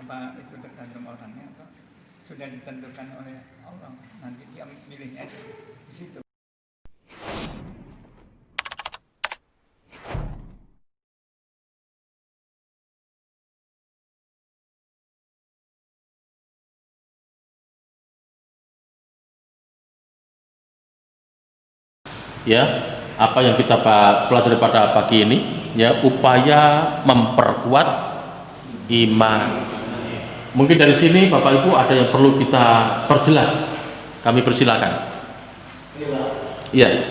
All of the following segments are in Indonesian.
Apa itu tergantung orangnya atau sudah ditentukan oleh Allah, nanti dia milihnya di situ. Ya, apa yang kita pelajari pada pagi ini, ya, upaya memperkuat iman. Mungkin dari sini Bapak Ibu ada yang perlu kita perjelas. Kami persilakan. Iya.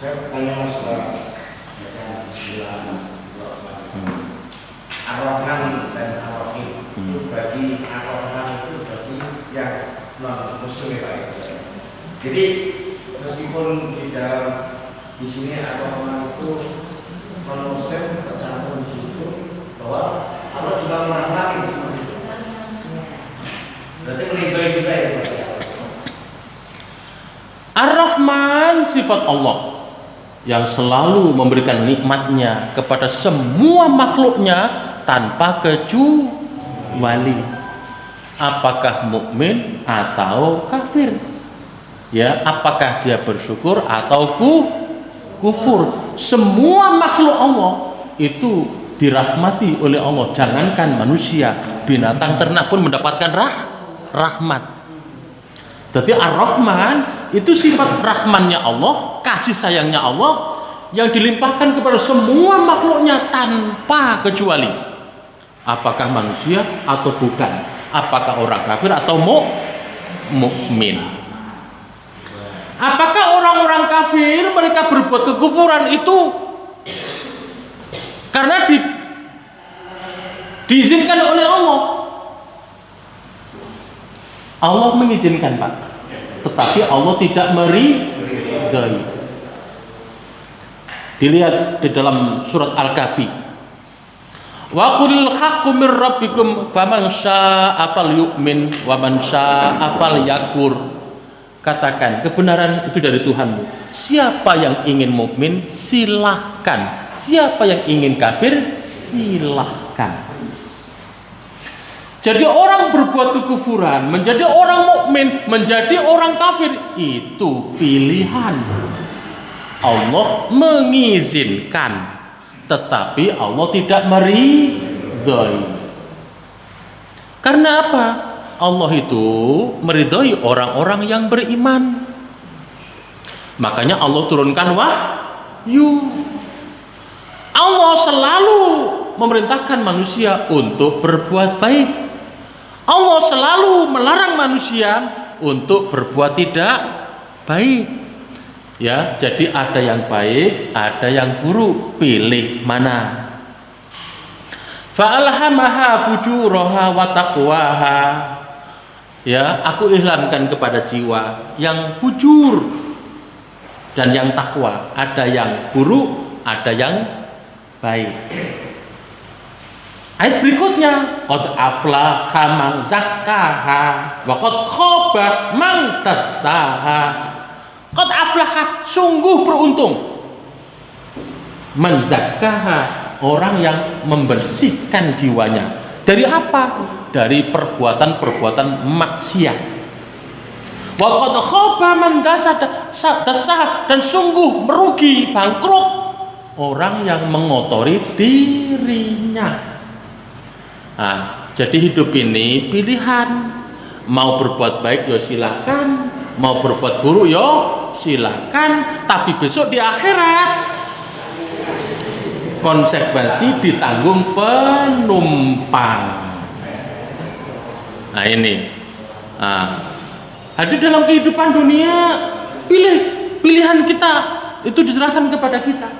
Saya bertanya Mas Ar-Rahman dan Ar-Rahim itu bagi Ar-Rahman itu bagi yang non muslim ya Pak. Jadi meskipun di dalam di sini Ar-Rahman itu non muslim tercantum di situ bahwa Allah juga merahmati seperti itu. Berarti meridai juga ya Pak. Ar-Rahman sifat Allah yang selalu memberikan nikmatnya kepada semua makhluknya tanpa kecuali, apakah mukmin atau kafir, ya, apakah dia bersyukur atau kufur, semua makhluk Allah itu dirahmati oleh Allah. Jangankan manusia, binatang ternak pun mendapatkan rahmat. Jadi Ar-Rahman itu sifat rahmannya Allah, kasih sayangnya Allah yang dilimpahkan kepada semua makhluknya tanpa kecuali, apakah manusia atau bukan, apakah orang kafir atau mukmin. Apakah orang-orang kafir mereka berbuat kekufuran itu karena diizinkan oleh Allah? Allah mengizinkan, Pak, tetapi Allah tidak meridai. Dilihat di dalam surat Al-Kahfi, wa qulil haqqu mir rabbikum faman syaa'a falyu'min wa man syaa'a falyakfur. Katakan kebenaran itu dari Tuhanmu, siapa yang ingin mukmin silahkan, siapa yang ingin kafir silahkan. Jadi orang berbuat kekufuran, menjadi orang mukmin, menjadi orang kafir, itu pilihan. Allah mengizinkan, tetapi Allah tidak meridai. Karena apa? Allah itu meridai orang-orang yang beriman. Makanya Allah turunkan wahyu. Allah selalu memerintahkan manusia untuk berbuat baik. Allah selalu melarang manusia untuk berbuat tidak baik. Ya, jadi ada yang baik, ada yang buruk, pilih mana. Fa'alhamaha fujuraha wa taqwaha. Ya, aku ilhamkan kepada jiwa yang fujur dan yang takwa. Ada yang buruk, ada yang baik. Ayat berikutnya, qad aflaha man zakkaha wa qad khaba man dassaha. Qad aflaha, sungguh beruntung. Man zakkaha, orang yang membersihkan jiwanya. Dari apa? Dari perbuatan-perbuatan maksiat. Wa qad khaba man dassaha, dan sungguh merugi, bangkrut orang yang mengotori dirinya. Nah, jadi hidup ini pilihan. Mau berbuat baik ya silakan, mau berbuat buruk ya silakan, tapi besok di akhirat konsekuensi ditanggung penumpang. Nah ini, hadir dalam kehidupan dunia, pilihan kita itu diserahkan kepada kita,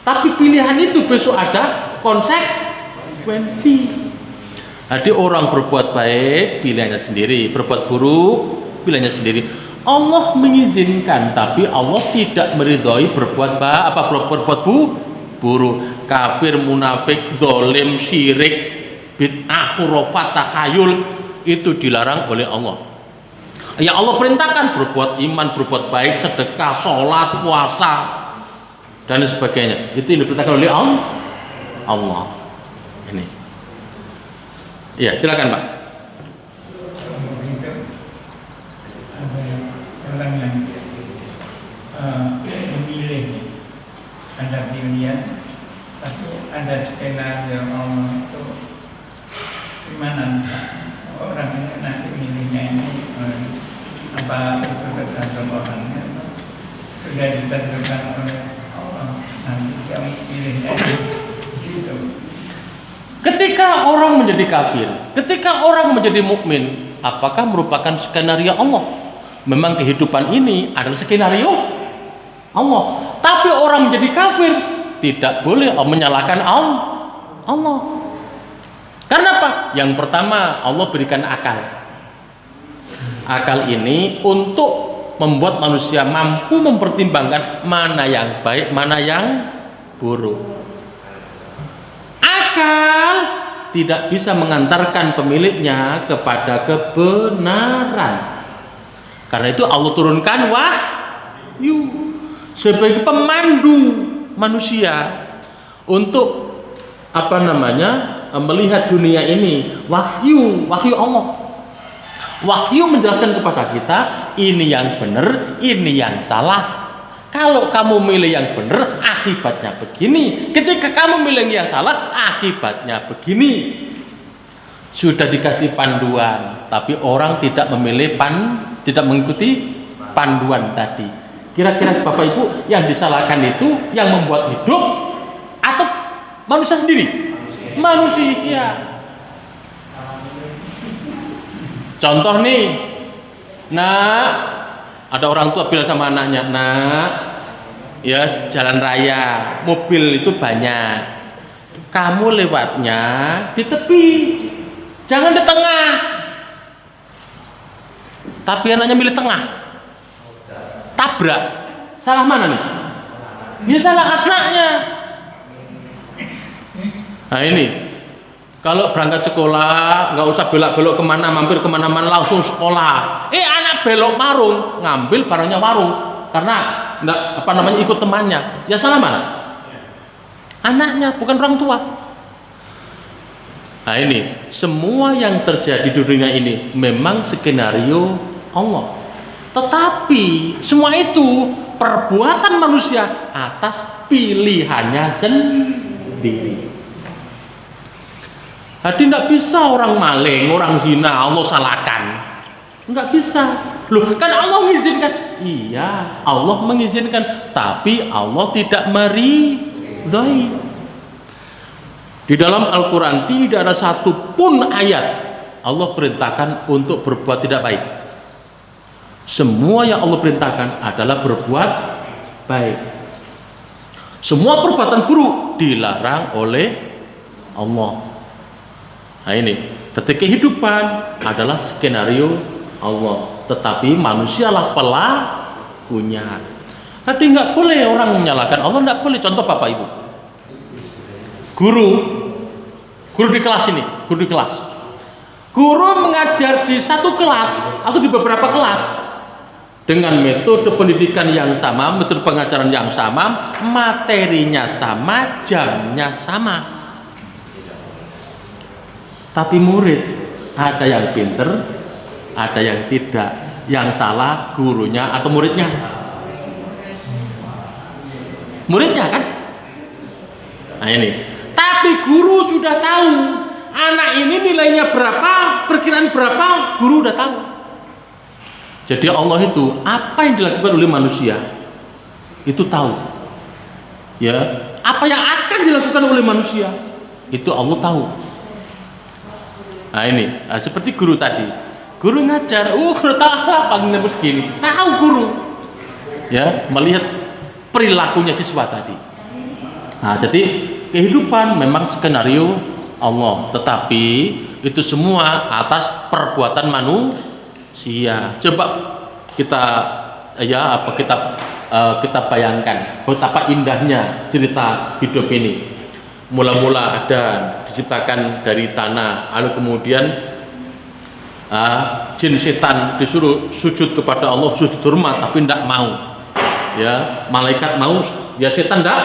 tapi pilihan itu besok ada konsekuensi. Jadi orang berbuat baik pilihannya sendiri, berbuat buruk pilihannya sendiri. Allah mengizinkan, tapi Allah tidak meridhoi berbuat buruk. Kafir, munafik, zalim, syirik, bid'ah, khurafat, takhayul itu dilarang oleh Allah. Ya Allah perintahkan berbuat iman, berbuat baik, sedekah, sholat, puasa dan sebagainya. Itu yang diperintahkan oleh Allah. Ini. Ya, silakan Pak. Begitu ada orang yang memilih, ada pilihan, tapi ada skenario Allah itu gimana orang ini nanti milihnya ini apa itu tergantung orangnya atau sudah ditentukan oleh Allah nanti dia pilihnya di situ. Ketika orang menjadi kafir, ketika orang menjadi mukmin, apakah merupakan skenario Allah? Memang kehidupan ini adalah skenario Allah. Tapi orang menjadi kafir tidak boleh menyalahkan Allah. Karena apa? Yang pertama, Allah berikan akal. Akal ini untuk membuat manusia mampu mempertimbangkan mana yang baik, mana yang buruk. Akal tidak bisa mengantarkan pemiliknya kepada kebenaran. Karena itu Allah turunkan wahyu sebagai pemandu manusia untuk melihat dunia ini. Wahyu Allah. Wahyu menjelaskan kepada kita ini yang benar, ini yang salah. Kalau kamu milih yang benar, akibatnya begini. Ketika kamu milih yang salah, akibatnya begini. Sudah dikasih panduan, tapi orang tidak tidak mengikuti panduan tadi. Kira-kira Bapak Ibu, yang disalahkan itu yang membuat hidup atau manusia sendiri? Manusia. Contoh nih, ada orang tua bilang sama anaknya, ya jalan raya, mobil itu banyak. Kamu lewatnya di tepi, jangan di tengah. Tapi anaknya milih tengah, tabrak. Salah mana nih? Ya salah anaknya. Nah ini, kalau berangkat sekolah nggak usah belok-belok kemana, mampir kemana-mana, langsung sekolah. Anak belok warung, ngambil barangnya warung karena ikut temannya. Ya salah mana? Anaknya, bukan orang tua. Nah ini, semua yang terjadi di dunia ini memang skenario Allah. Tetapi semua itu perbuatan manusia atas pilihannya sendiri. Jadi tidak bisa orang maling, orang zina Allah salahkan. Enggak bisa. Loh, kan Allah mengizinkan. Iya, Allah mengizinkan, tapi Allah tidak meridhai. Di dalam Al-Qur'an tidak ada satupun ayat Allah perintahkan untuk berbuat tidak baik. Semua yang Allah perintahkan adalah berbuat baik. Semua perbuatan buruk dilarang oleh Allah. Nah ini, tetapi kehidupan adalah skenario Allah, tetapi manusialah pelakunya. Jadi nggak boleh orang menyalahkan Allah, nggak boleh. Contoh Bapak Ibu, guru di kelas ini, guru mengajar di satu kelas atau di beberapa kelas dengan metode pendidikan yang sama, metode pengajaran yang sama, materinya sama, jamnya sama. Tapi murid, ada yang pinter, ada yang tidak. Yang salah gurunya atau muridnya? Muridnya kan? Nah ini. Tapi guru sudah tahu anak ini nilainya berapa, perkiraan berapa, guru udah tahu. Jadi Allah itu apa yang dilakukan oleh manusia itu tahu. Ya, apa yang akan dilakukan oleh manusia itu Allah tahu. Nah ini, seperti guru tadi, guru ngajar, guru tahu apa nembus gini, tahu guru, ya melihat perilakunya siswa tadi. Nah jadi kehidupan memang skenario Allah, tetapi itu semua atas perbuatan manusia. Coba kita bayangkan betapa indahnya cerita hidup ini. Mula-mula ada diciptakan dari tanah, lalu kemudian jin setan disuruh sujud kepada Allah, sujud hormat tapi tidak mau. Ya, malaikat mau, ya setan tidak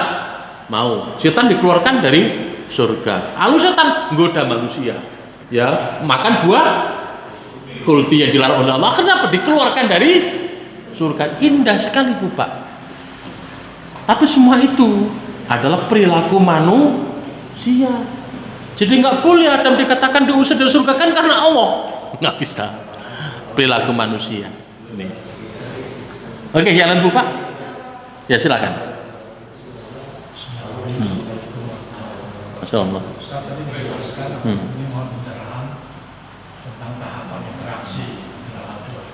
mau. Setan dikeluarkan dari surga. Lalu setan menggoda manusia, ya makan buah khuldi yang dilarang oleh Allah. Akhirnya apa? Dikeluarkan dari surga. Indah sekali Bu Pak. Tapi semua itu adalah perilaku manusia. Jadi nggak boleh Adam dikatakan diusir dari surga kan karena Allah. Nggak bisa. Perilaku manusia. Ini. Oke, jalan Bu Pak. Ya silakan. Masya Allah. Ustaz tadi menjelaskan ini mohon pencerahan tentang tahapan interaksi dengan Al-Quran.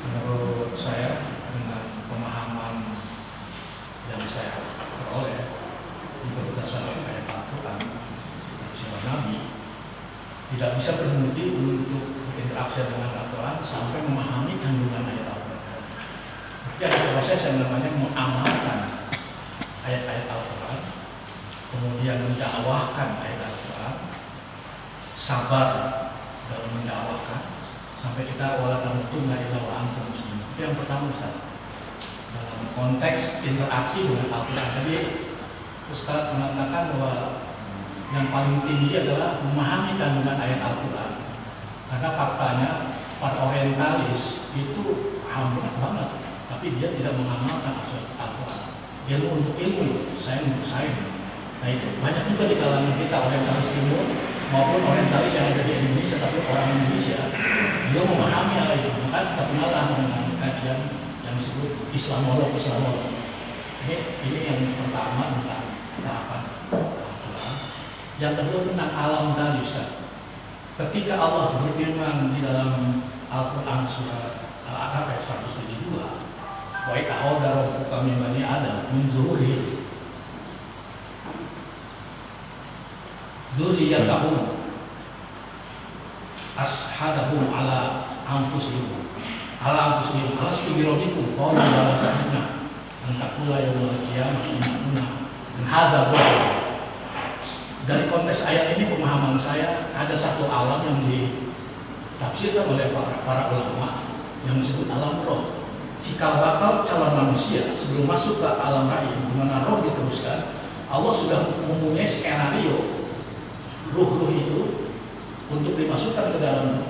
Menurut saya dengan pemahaman yang saya peroleh juga berdasarkan ayat Al-Quran dan Nabi, tidak bisa berhenti untuk berinteraksi dengan Al-Quran sampai memahami kandungan ayat Al-Quran. Jadi ada proses yang namanya mengamalkan ayat-ayat Al-Quran, kemudian mendakwahkan ayat Al-Quran, sabar dalam mendakwahkan sampai kita wala tamutunna illa wa antum muslimun. Itu yang pertama Ustaz. Dalam konteks interaksi dengan Al-Quran tadi Ustaz mengatakan bahwa yang paling tinggi adalah memahami kandungan ayat Al-Quran. Karena faktanya para orientalis itu berat banget, tapi dia tidak mengamalkan Al-Quran. Ilmu untuk ilmu, sains untuk sains. Nah itu banyak juga di kalangan kita orientalis timur maupun orientalis yang ada di Indonesia, tapi orang Indonesia juga memahami hal itu. Maka kita kenallah dengan kajian yang disebut Islamolog. Ini yang pertama tentang tahapan Al-Quran. Yang kedua tentang alam tadi Ustaz. Ketika Allah berfirman di dalam Al-Quran surat Al-A'raf ayat 172, wa ta'ala rabbuka min bani Adam min zuhurihim dzurriyyatahum ashhadahum ala anfusihim alastu bi rabbikum qalu bala shahidna an taqula yaumil qiyamah inna kunna an hadza bu'd. Dari konteks ayat ini pemahaman saya ada satu alam yang ditafsirkan oleh para ulama yang disebut alam roh. Cikal bakal calon manusia sebelum masuk ke alam rahim di mana roh diteruskan, Allah sudah mempunyai skenario ruh-ruh itu untuk dimasukkan ke dalam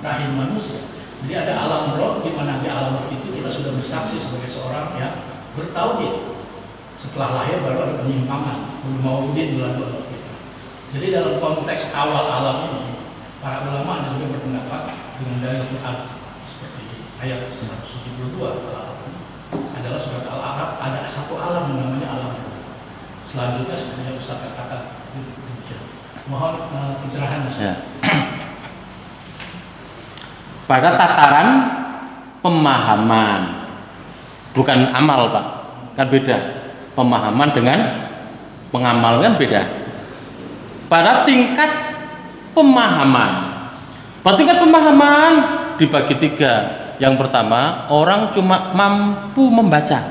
rahim manusia. Jadi ada alam roh di mana di alam roh itu kita sudah bersaksi sebagai seorang yang bertauhid. Setelah lahir baru ada penyimpangan, mauludin bulan. Jadi dalam konteks awal alam ini, para ulama ada juga berpendapat dengan dalil Quran seperti ayat 172 adalah surat Al-A'raf, ada satu alam yang namanya alam roh. Selanjutnya seperti yang Ustaz katakan demikian. Mohon pencerahan Ustaz. Pada tataran pemahaman, bukan amal Pak, kan beda. Pemahaman dengan pengamal kan beda. Pada tingkat pemahaman, pada tingkat pemahaman dibagi tiga. Yang pertama, orang cuma mampu membaca.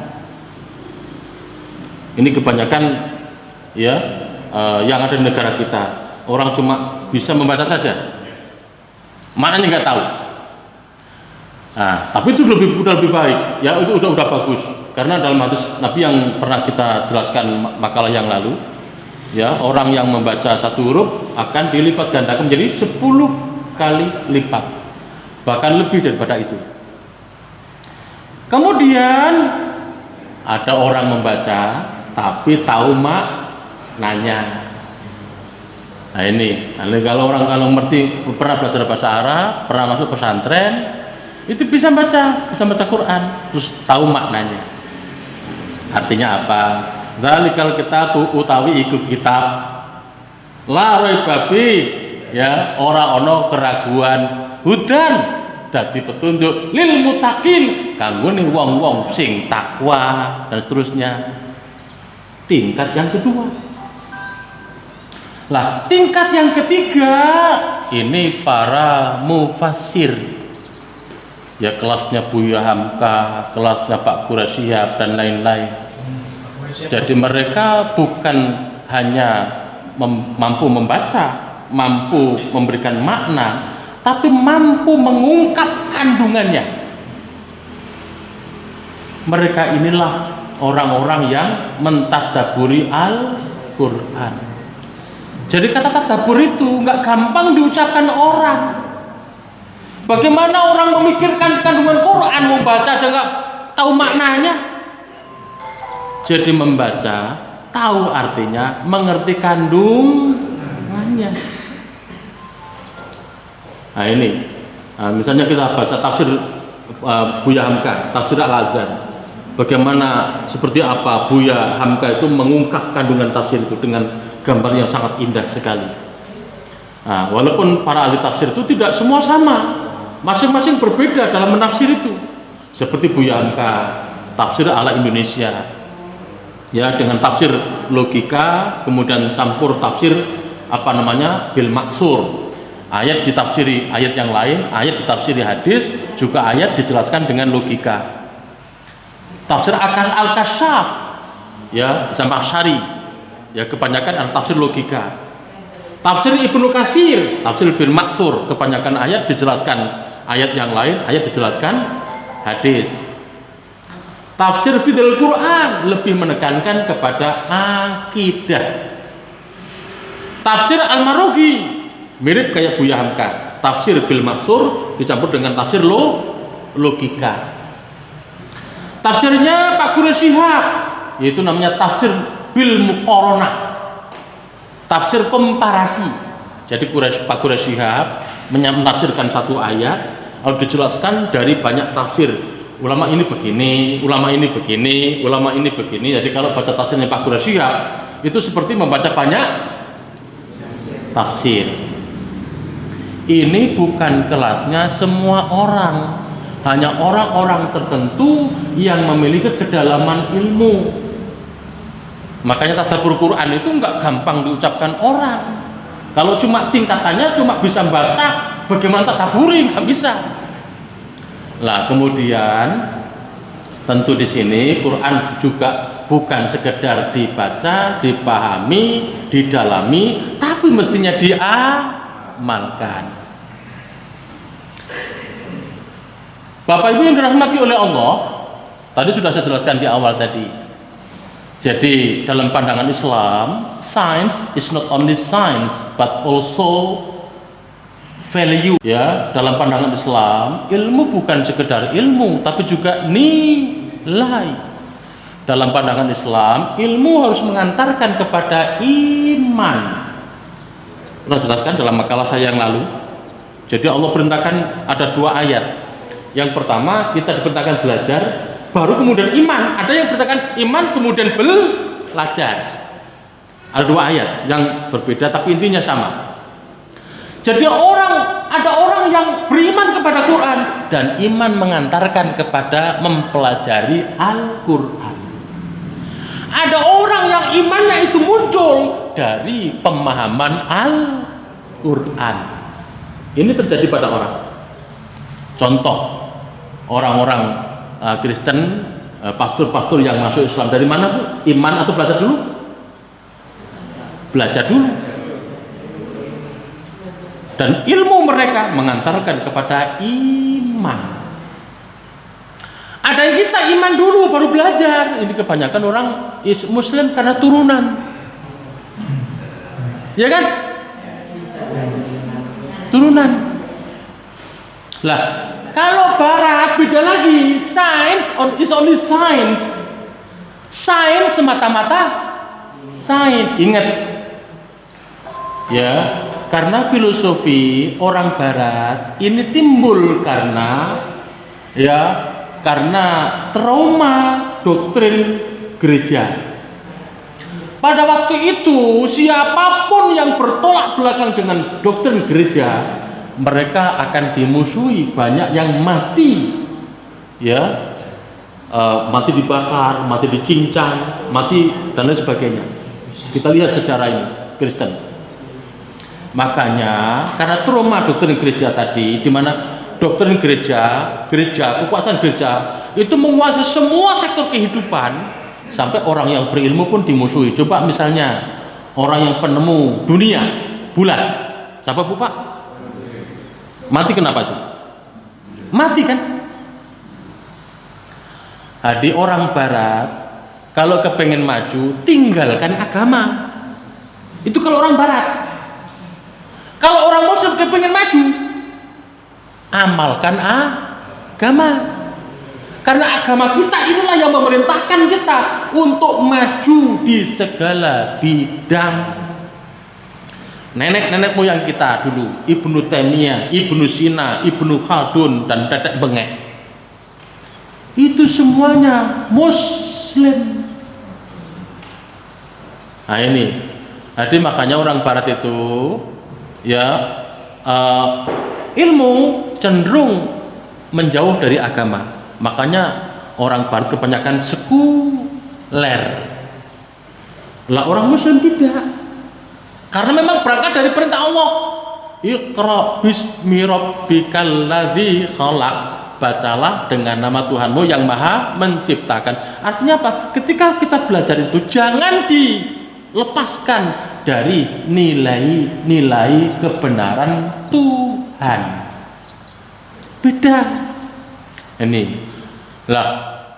Ini kebanyakan ya yang ada di negara kita, orang cuma bisa membaca saja, maknanya nggak tahu. Nah, tapi itu udah lebih baik, ya itu udah bagus. Karena dalam hadis Nabi yang pernah kita jelaskan makalah yang lalu, ya orang yang membaca satu huruf akan dilipat gandakan menjadi 10 kali lipat, bahkan lebih daripada itu. Kemudian ada orang membaca tapi tahu maknanya. Nah ini kalau ngerti, pernah belajar bahasa Arab, pernah masuk pesantren, itu bisa baca Quran, terus tahu maknanya. Artinya apa? Dzalikal kitabu utawi iku kitab la raiba fi, ya ora ana keraguan, hudan dadi petunjuk lil muttaqin kanggo ning wong-wong sing takwa dan seterusnya. Tingkat yang kedua. Lah, tingkat yang ketiga ini para mufassir. Ya kelasnya Buya Hamka, kelasnya Pak Qurasyihab dan lain-lain. Jadi mereka bukan hanya mampu membaca, mampu memberikan makna, tapi mampu mengungkap kandungannya. Mereka inilah orang-orang yang mentadabburi Al-Quran. Jadi kata tadabbur itu nggak gampang diucapkan orang. Bagaimana orang memikirkan kandungan Quran, membaca aja nggak tahu maknanya. Jadi membaca, tahu artinya, mengerti kandungannya. Nah ini, misalnya kita baca tafsir Buya Hamka, tafsir Al-Azhar. Bagaimana, seperti apa Buya Hamka itu mengungkap kandungan tafsir itu dengan gambar yang sangat indah sekali. Nah, walaupun para ahli tafsir itu tidak semua sama, masing-masing berbeda dalam menafsir itu. Seperti Buya Hamka, tafsir ala Indonesia, ya, dengan tafsir logika, kemudian campur tafsir bil maksur. Ayat ditafsiri ayat yang lain, ayat ditafsiri hadis, juga ayat dijelaskan dengan logika. Tafsir Al-Kasyaf, ya, Zamakhsyari, ya, kebanyakan adalah tafsir logika. Tafsir Ibnu Katsir, tafsir bil maksur, kebanyakan ayat dijelaskan ayat yang lain, ayat dijelaskan hadis. Tafsir Fidul Quran lebih menekankan kepada akidah. Tafsir Al-Marughi mirip kayak Buya Hamka, tafsir bil maksur dicampur dengan tafsir logika. Tafsirnya Pak Quraish Shihab, yaitu namanya tafsir bil muqaranah, tafsir komparasi. Jadi Pak Quraish Shihab menafsirkan satu ayat, lalu dijelaskan dari banyak tafsir. Ulama ini begini, ulama ini begini, ulama ini begini. Jadi kalau baca tafsirnya Pak Quraish Shihab, itu seperti membaca banyak tafsir. Ini bukan kelasnya semua orang, hanya orang-orang tertentu yang memiliki kedalaman ilmu. Makanya tadabbur Quran itu nggak gampang diucapkan orang. Kalau cuma tingkatannya cuma bisa baca, bagaimana tadabburi, nggak bisa. Lah kemudian tentu di sini Quran juga bukan sekedar dibaca, dipahami, didalami, tapi mestinya diamalkan. Bapak Ibu yang dirahmati oleh Allah, tadi sudah saya jelaskan di awal tadi. Jadi dalam pandangan Islam, science is not only science but also value. Ya, dalam pandangan Islam, ilmu bukan sekedar ilmu, tapi juga nilai. Dalam pandangan Islam, ilmu harus mengantarkan kepada iman. Pernah jelaskan dalam makalah saya yang lalu. Jadi Allah perintahkan ada 2 ayat. Yang pertama kita diperintahkan belajar, baru kemudian iman. Ada yang diperintahkan iman kemudian belajar. Ada 2 ayat yang berbeda tapi intinya sama. Jadi ada orang yang beriman kepada Quran dan iman mengantarkan kepada mempelajari Al-Quran. Ada orang yang imannya itu muncul dari pemahaman Al-Quran. Ini terjadi pada orang. Contoh, orang-orang Kristen, pastor-pastor yang masuk Islam dari mana, Bu? Iman atau belajar dulu? Belajar dulu. Dan ilmu mereka mengantarkan kepada iman. Ada yang kita iman dulu baru belajar. Ini kebanyakan orang Muslim karena turunan. Ya kan? Turunan. Lah, kalau Barat beda lagi. Science is only science. Science semata-mata science. Ingat, ya, karena filosofi orang Barat ini timbul karena trauma doktrin gereja. Pada waktu itu siapapun yang bertolak belakang dengan doktrin gereja, mereka akan dimusuhi, banyak yang mati, ya, mati dibakar, mati dicincang, mati dan lain sebagainya. Kita lihat sejarah ini Kristen. Makanya karena trauma doktrin gereja tadi, di mana doktrin gereja, kekuasaan gereja itu menguasai semua sektor kehidupan, sampai orang yang berilmu pun dimusuhi. Coba misalnya orang yang penemu dunia, bulan, siapa Bu Pak? Mati kenapa itu? Mati kan? Di orang Barat kalau kepengen maju tinggalkan agama. Itu kalau orang Barat. kepengen maju, amalkan agama. Karena agama kita inilah yang memerintahkan kita untuk maju di segala bidang. Nenek-nenek moyang kita dulu, Ibnu Taimiyah, Ibnu Sina, Ibnu Khaldun, dan Dedek Bengek, itu semuanya Muslim. Nah ini, jadi makanya orang Barat itu ya ilmu cenderung menjauh dari agama. Makanya orang Barat kebanyakan sekuler. Lah orang Muslim tidak. Karena memang berangkat dari perintah Allah. Iqra bismi rabbikal ladzi khalaq. Bacalah dengan nama Tuhanmu yang Maha menciptakan. Artinya apa? Ketika kita belajar itu jangan dilepaskan dari nilai-nilai kebenaran Tuhan. Beda. Ini lah,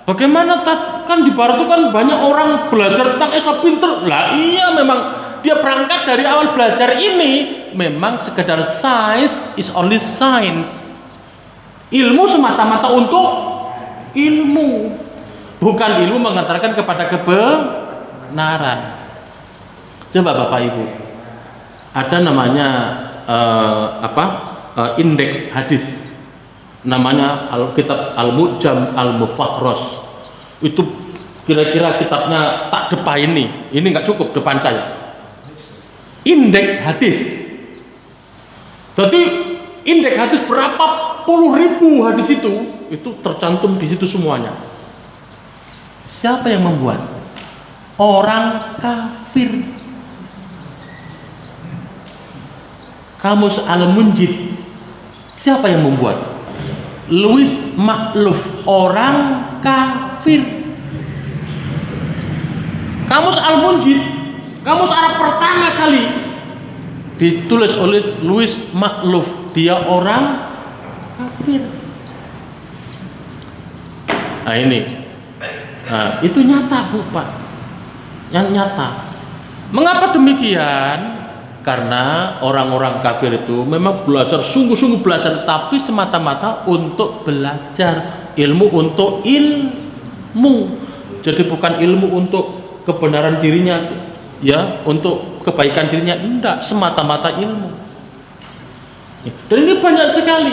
bagaimana kan di Barat itu kan banyak orang belajar tentang Islam pinter. Lah iya, memang dia berangkat dari awal belajar ini memang sekedar science is only science. Ilmu semata-mata untuk ilmu, bukan ilmu mengantarkan kepada kebenaran. Coba Bapak Ibu, ada namanya indeks hadis, namanya kitab Al-Mu'jam Al-Mufahros. Itu kira-kira kitabnya tak depan ini nggak cukup depan saya. Indeks hadis. Jadi indeks hadis berapa puluh ribu hadis itu tercantum di situ semuanya. Siapa yang membuat? Orang kafir. Kamus Al-Munjid, siapa yang membuat? Louis Makluf, orang kafir. Kamus Al-Munjid, kamus Arab pertama kali ditulis oleh Louis Makluf, dia orang kafir. Nah ini, itu nyata Bu Pak, yang nyata. Mengapa demikian? Karena orang-orang kafir itu memang belajar, sungguh-sungguh belajar, tapi semata-mata untuk belajar, ilmu untuk ilmu. Jadi bukan ilmu untuk kebenaran dirinya, ya, untuk kebaikan dirinya, enggak, semata-mata ilmu. Dan ini banyak sekali.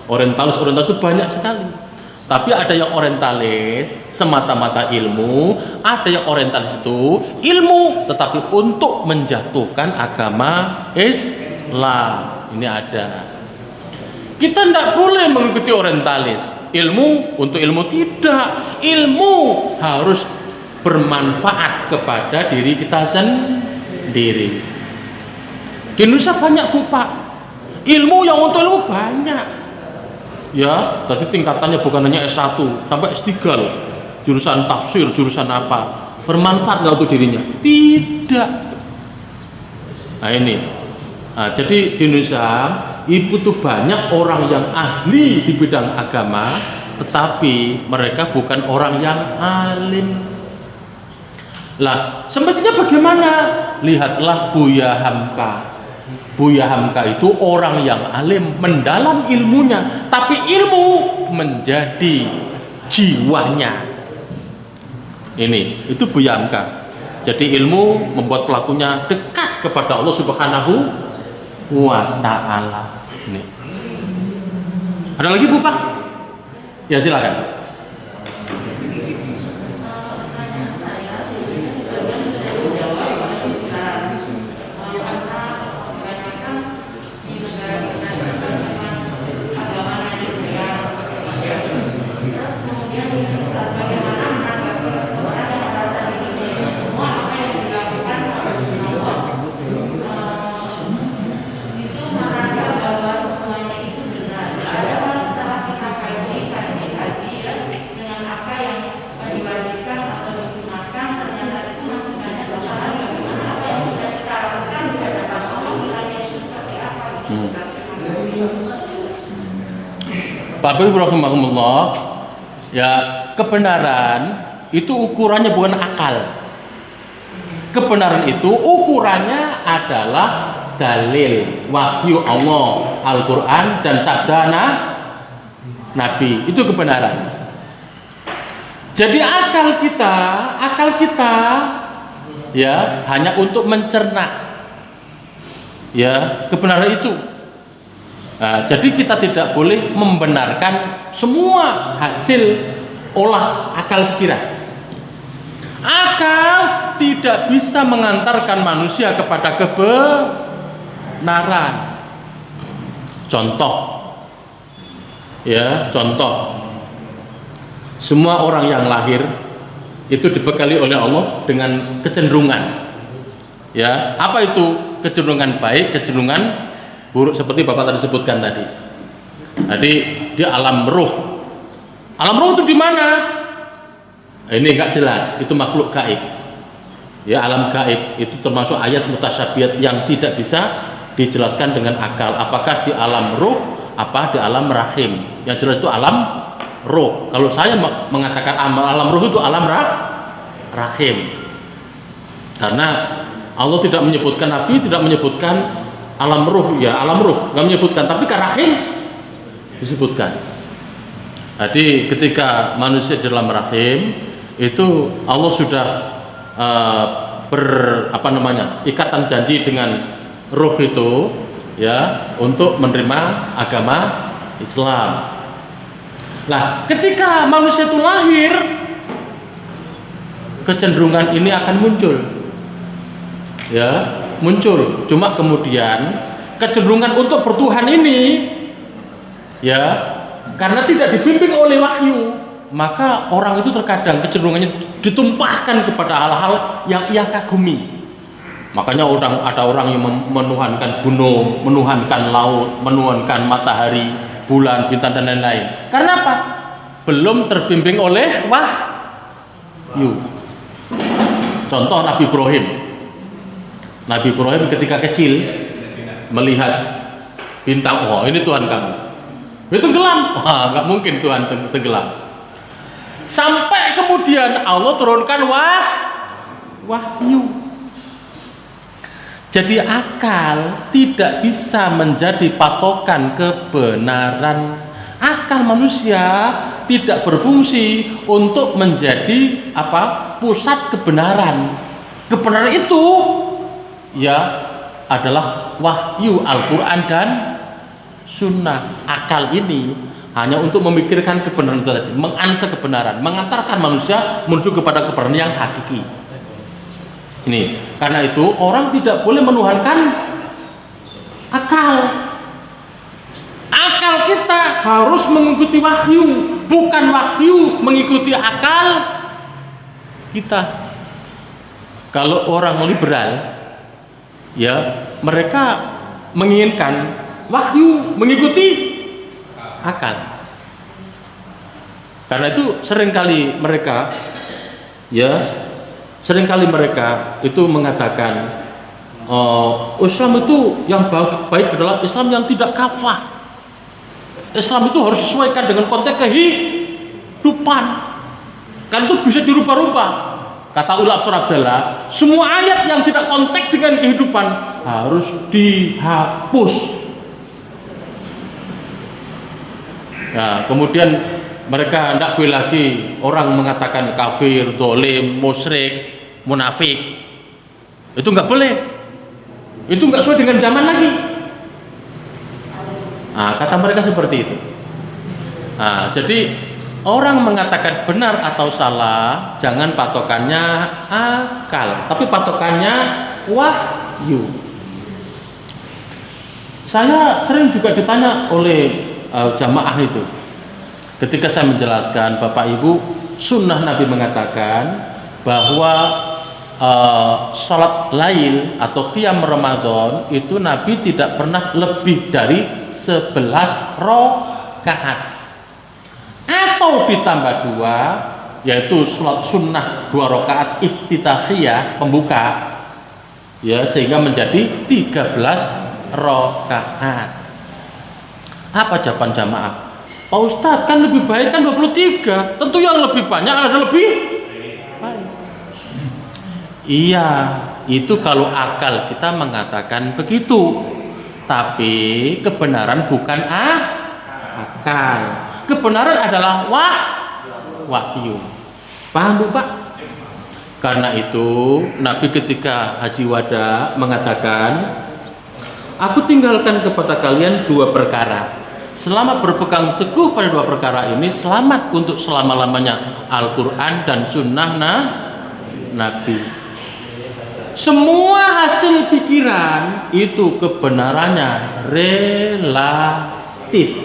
Orientalis itu banyak sekali. Tapi ada yang orientalis semata-mata ilmu, ada yang orientalis itu ilmu tetapi untuk menjatuhkan agama Islam. Ini ada. Kita tidak boleh mengikuti orientalis. Ilmu untuk ilmu, tidak. Ilmu harus bermanfaat kepada diri kita sendiri. Di Indonesia banyak Bu Pak, ilmu yang untuk ilmu banyak. Ya, tadi tingkatannya bukan hanya S1 sampai S3 loh. Jurusan tafsir, jurusan apa? Bermanfaat nggak untuk dirinya? Tidak. Nah ini. Nah, jadi di Indonesia itu tuh banyak orang yang ahli di bidang agama, tetapi mereka bukan orang yang alim. Lah, semestinya bagaimana? Lihatlah Buya Hamka. Buya Hamka itu orang yang alim, mendalam ilmunya, tapi ilmu menjadi jiwanya. Ini, itu Buya Hamka. Jadi ilmu membuat pelakunya dekat kepada Allah Subhanahu wa ta'ala. Ini. Ada lagi Bu Pak? Ya silakan. Bapak Ibu rahimahumullah, ya, kebenaran itu ukurannya bukan akal. Kebenaran itu ukurannya adalah dalil wahyu Allah Al-Quran dan sabda Nabi, itu kebenaran. Jadi akal kita ya hanya untuk mencerna ya kebenaran itu. Nah, jadi kita tidak boleh membenarkan semua hasil olah akal pikiran. Akal tidak bisa mengantarkan manusia kepada kebenaran. Contoh, semua orang yang lahir itu dibekali oleh Allah dengan kecenderungan. Ya, apa itu kecenderungan baik, kecenderungan buruk seperti Bapak tadi sebutkan tadi. Jadi di alam ruh. Alam ruh itu di mana? Ini enggak jelas, itu makhluk gaib. Ya, alam gaib itu termasuk ayat mutasyabihat yang tidak bisa dijelaskan dengan akal. Apakah di alam ruh, apa di alam rahim? Yang jelas itu alam ruh. Kalau saya mengatakan alam ruh itu alam rahim. Karena Allah tidak menyebutkan, Nabi tidak menyebutkan alam ruh, ya alam ruh nggak menyebutkan, tapi ke rahim disebutkan. Jadi ketika manusia di dalam rahim itu Allah sudah ikatan janji dengan ruh itu ya untuk menerima agama Islam. Nah, ketika manusia itu lahir, kecenderungan ini akan muncul. Ya, muncul. Cuma kemudian kecenderungan untuk bertuhan ini ya, karena tidak dibimbing oleh wahyu, maka orang itu terkadang kecenderungannya ditumpahkan kepada hal-hal yang ia kagumi. Makanya ada orang yang menuhankan gunung, menuhankan laut, menuhankan matahari, bulan, bintang dan lain-lain. Karena apa? Belum terbimbing oleh wahyu. Contoh Nabi Ibrahim. Nabi Ibrahim ketika kecil melihat bintang, oh ini Tuhan kamu. Itu tenggelam. Wah, nggak mungkin Tuhan tenggelam. Sampai kemudian Allah turunkan wahyu. Jadi akal tidak bisa menjadi patokan kebenaran. Akal manusia tidak berfungsi untuk menjadi pusat kebenaran. Kebenaran itu ya adalah wahyu Al-Quran dan Sunnah. Akal ini hanya untuk memikirkan kebenaran itu tadi, menganalisa kebenaran, mengantarkan manusia menuju kepada kebenaran yang hakiki. Ini karena itu orang tidak boleh menuhankan akal. Akal kita harus mengikuti wahyu, bukan wahyu mengikuti akal kita. Kalau orang liberal ya, mereka menginginkan wahyu mengikuti akal. Karena itu seringkali mereka itu mengatakan Islam itu yang baik adalah Islam yang tidak kafah. Islam itu harus disesuaikan dengan konteks kehidupan. Karena itu bisa dirubah-rubah. Kata Ulama Abdallah, semua ayat yang tidak konteks dengan kehidupan harus dihapus. Nah, kemudian mereka tidak boleh lagi orang mengatakan kafir, dolim, musyrik, munafik. Itu nggak boleh. Itu nggak sesuai dengan zaman lagi. Nah, kata mereka seperti itu. Nah, jadi orang mengatakan benar atau salah, jangan patokannya akal, tapi patokannya wahyu. Saya sering juga ditanya oleh jamaah itu, ketika saya menjelaskan, Bapak Ibu, sunnah Nabi mengatakan bahwa salat lail atau qiyam Ramadan itu Nabi tidak pernah lebih dari 11 rakaat atau ditambah 2, yaitu salat sunnah 2 rakaat iftitahiyah pembuka ya, sehingga menjadi 13 rakaat. Apa jawaban jamaah? Pak Ustadz, kan lebih baik kan 23. Tentu yang lebih banyak ada lebih baik. Iya, Itu kalau akal kita mengatakan begitu. Tapi kebenaran bukan akal. Kebenaran adalah wahyu. Paham Bu Pak? Karena itu Nabi ketika Haji Wada mengatakan, aku tinggalkan kepada kalian 2 perkara. Selama berpegang teguh pada 2 perkara ini, selamat untuk selama-lamanya Al-Quran dan Sunnah Nabi. Semua hasil pikiran itu kebenarannya relatif.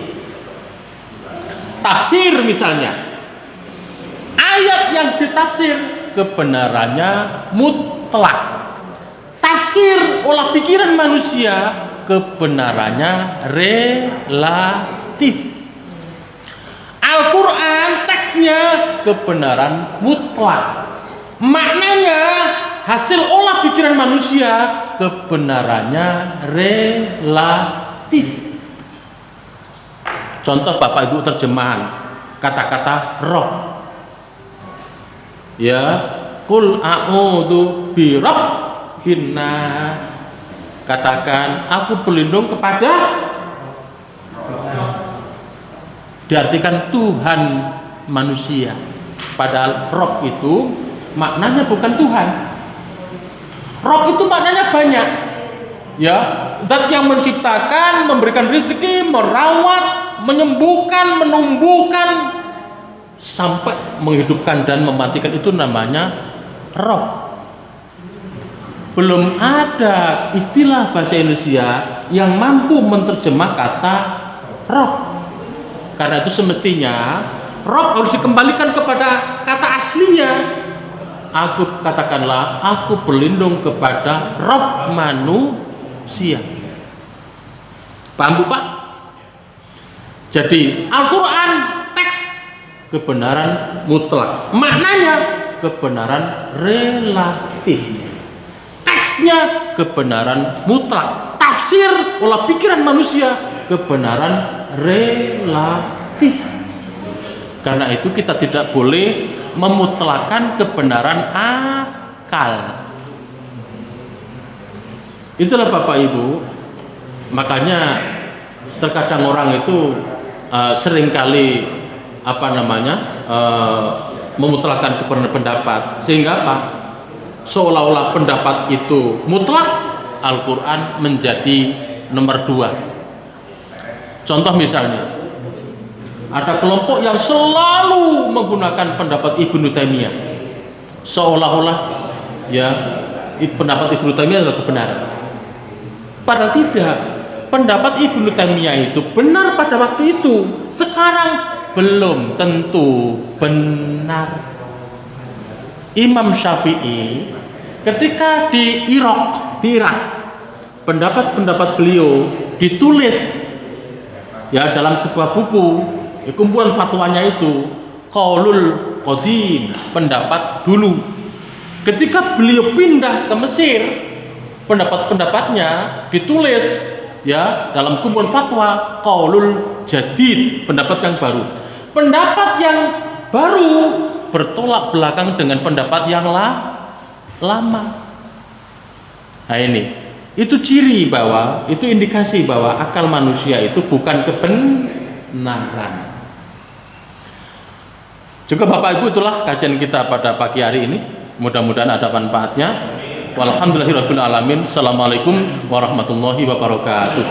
Tafsir misalnya, ayat yang ditafsir kebenarannya mutlak. Tafsir olah pikiran manusia kebenarannya relatif. Al-Quran teksnya kebenaran mutlak. Maknanya hasil olah pikiran manusia kebenarannya relatif. Contoh Bapak Ibu terjemahan kata-kata roh. Ya, qul a'udzu birabbin nas. Katakan aku berlindung kepada, diartikan Tuhan manusia. Padahal roh itu maknanya bukan Tuhan. Roh itu maknanya banyak. Ya, zat yang menciptakan, memberikan rezeki, merawat, menyembuhkan, menumbuhkan, sampai menghidupkan dan mematikan, itu namanya roh. Belum ada istilah bahasa Indonesia yang mampu menerjemah kata roh. Karena itu semestinya roh harus dikembalikan kepada kata aslinya. Aku katakanlah, aku berlindung kepada roh manusia. Paham Bu Pak? Jadi Al-Quran teks kebenaran mutlak, maknanya kebenaran relatif. Teksnya kebenaran mutlak, tafsir olah pikiran manusia kebenaran relatif. Karena itu kita tidak boleh memutlakan kebenaran akal. Itulah Bapak Ibu. Makanya terkadang orang itu seringkali memutlakan kebenaran pendapat, sehingga apa? Seolah-olah pendapat itu mutlak, Al-Quran menjadi nomor 2. Contoh misalnya, ada kelompok yang selalu menggunakan pendapat Ibnu Taimiyah, seolah-olah ya pendapat Ibnu Taimiyah adalah kebenaran. Padahal tidak. Pendapat Ibnu Taimiyah itu benar pada waktu itu, sekarang belum tentu benar. Imam Syafi'i ketika di Irak, pendapat-pendapat beliau ditulis ya dalam sebuah buku, kumpulan fatwanya itu Qaulul Qadim, pendapat dulu. Ketika beliau pindah ke Mesir, pendapat-pendapatnya ditulis ya dalam kumpulan fatwa Qaulul Jadid, pendapat yang baru. Pendapat yang baru bertolak belakang dengan pendapat yang lama. Nah ini, itu ciri bahwa, itu indikasi bahwa akal manusia itu bukan kebenaran. Juga Bapak Ibu, itulah kajian kita pada pagi hari ini. Mudah-mudahan ada manfaatnya. Walhamdulillahirabbil alamin. Assalamualaikum warahmatullahi wabarakatuh.